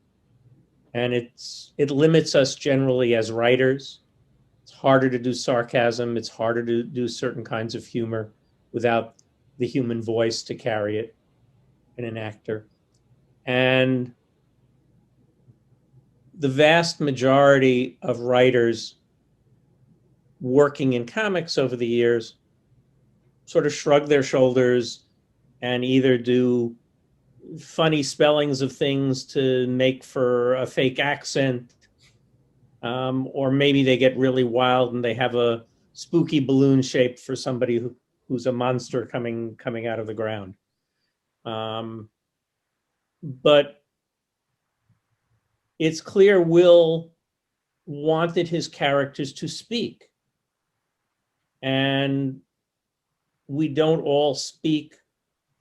And it limits us generally as writers. It's harder to do sarcasm. It's harder to do certain kinds of humor without the human voice to carry it in an actor. And the vast majority of writers working in comics over the years sort of shrug their shoulders and either do funny spellings of things to make for a fake accent, or maybe they get really wild and they have a spooky balloon shape for somebody who's a monster coming out of the ground. But it's clear Will wanted his characters to speak. And we don't all speak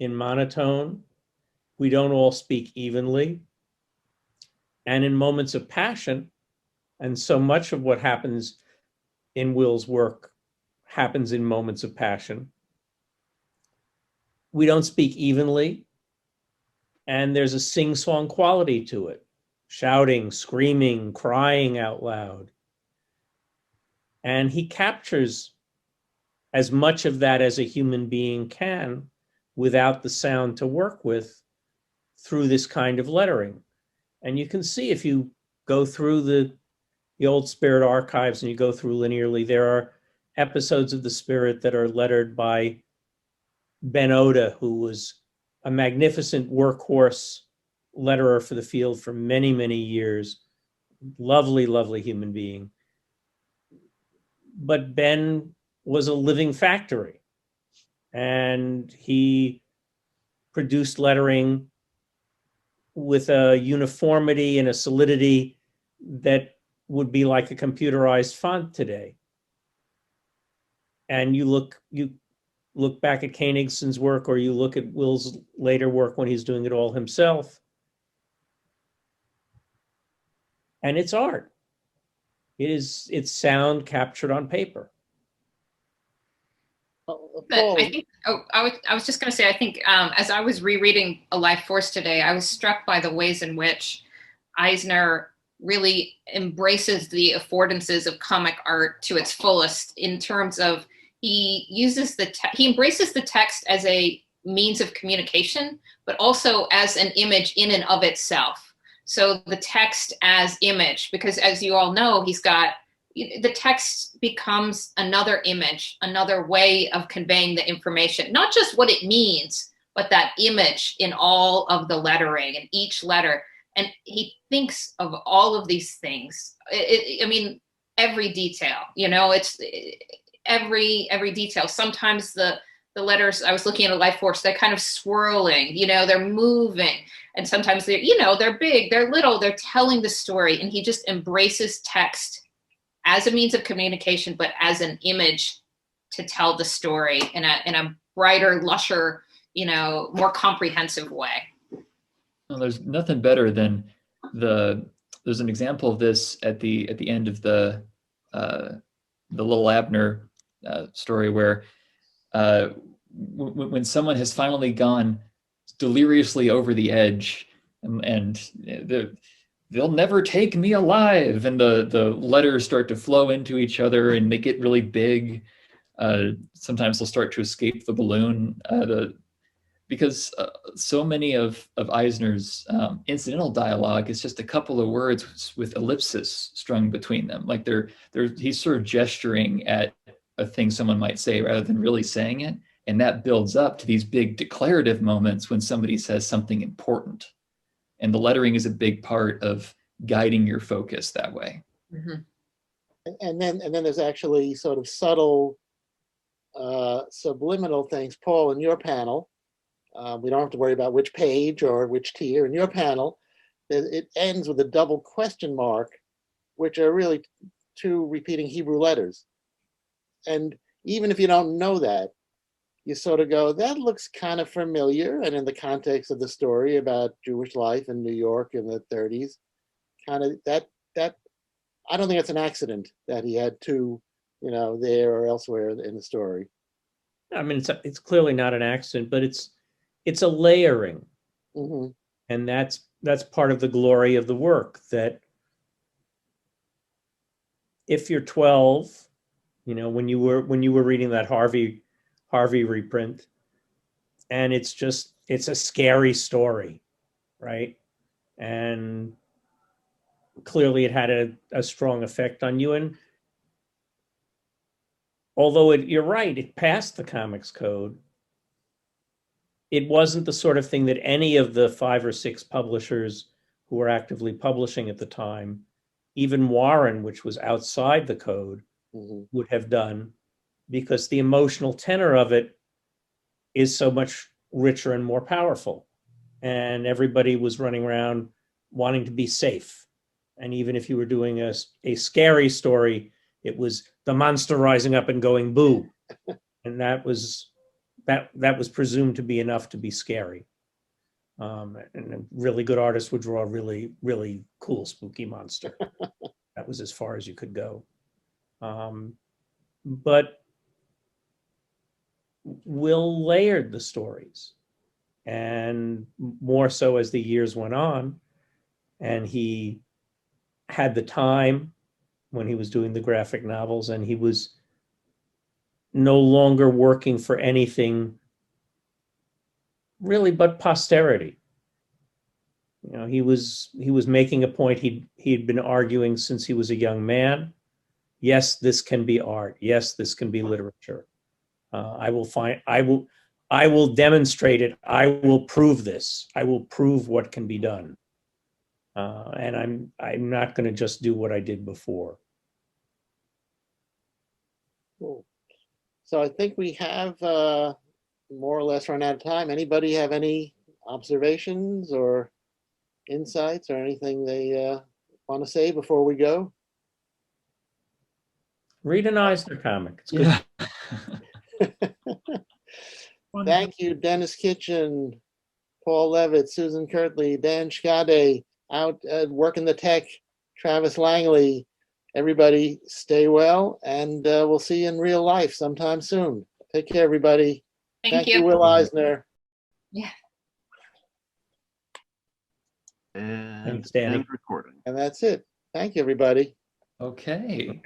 in monotone. We don't all speak evenly. And in moments of passion, and so much of what happens in Will's work happens in moments of passion, we don't speak evenly. And there's a sing-song quality to it. Shouting, screaming, crying out loud. And he captures as much of that as a human being can without the sound to work with through this kind of lettering. And you can see if you go through the old Spirit archives and you go through linearly, there are episodes of the Spirit that are lettered by Ben Oda, who was a magnificent workhorse letterer for the field for many, many years. Lovely, lovely human being. But Ben was a living factory, and he produced lettering with a uniformity and a solidity that would be like a computerized font today. And you look back at Koenigson's work, or you look at Will's later work when he's doing it all himself, and it's art. It's sound captured on paper. But I think, I was just going to say, I think as I was rereading A Life Force today, I was struck by the ways in which Eisner really embraces the affordances of comic art to its fullest, in terms of he embraces the text as a means of communication, but also as an image in and of itself. So the text as image, because as you all know, the text becomes another image, another way of conveying the information, not just what it means, but that image in all of the lettering and each letter. And he thinks of all of these things. I mean, every detail, it's every detail. Sometimes the letters, I was looking at A Life Force, they're kind of swirling, they're moving. And sometimes they're big, they're little, they're telling the story. And he just embraces text as a means of communication, but as an image to tell the story in a brighter, lusher, more comprehensive way. Well, there's nothing better than there's an example of this at the end of the Little Abner story, where when someone has finally gone deliriously over the edge, and they'll never take me alive, and the letters start to flow into each other and they get really big. Sometimes they'll start to escape the balloon, because so many of Eisner's incidental dialogue is just a couple of words with ellipses strung between them. Like he's sort of gesturing at a thing someone might say rather than really saying it. And that builds up to these big declarative moments when somebody says something important. And the lettering is a big part of guiding your focus that way. Mm-hmm. And then there's actually sort of subtle subliminal things. Paul, in your panel, we don't have to worry about which page or which tier. In your panel, it ends with a double question mark, which are really two repeating Hebrew letters. And even if you don't know that, you sort of go, that looks kind of familiar. And in the context of the story about Jewish life in New York in the 30s, kind of that I don't think it's an accident that he had two, there or elsewhere in the story. I mean, it's clearly not an accident, but it's a layering. Mm-hmm. And that's part of the glory of the work, that if you're 12, when you were reading that Harvey reprint, and it's a scary story, right? And clearly it had a strong effect on you. And although you're right, it passed the comics code, it wasn't the sort of thing that any of the 5 or 6 publishers who were actively publishing at the time, even Warren, which was outside the code, Mm-hmm. would have done, because the emotional tenor of it is so much richer and more powerful. And everybody was running around wanting to be safe. And even if you were doing a scary story, it was the monster rising up and going boo. And that was presumed to be enough to be scary. And a really good artist would draw a really, really cool, spooky monster. That was as far as you could go. But Will layered the stories, and more so as the years went on, and he had the time when he was doing the graphic novels, and he was no longer working for anything really but posterity. He was making a point he'd been arguing since he was a young man. Yes, this can be art. Yes, this can be literature. I will demonstrate it. I will prove this. I will prove what can be done. And I'm not going to just do what I did before. Cool. So I think we have more or less run out of time. Anybody have any observations or insights or anything they want to say before we go? Read an Eisner comic. It's good. Yeah. Thank you, Dennis Kitchen, Paul Levitt, Susan Kirtley, Dan Schade, out working the tech, Travis Langley. Everybody stay well, and we'll see you in real life sometime soon. Take care, everybody. Thank you. You, Will Eisner. Yeah. And Thanks, Danny. end recording. And that's it. Thank you, everybody. Okay.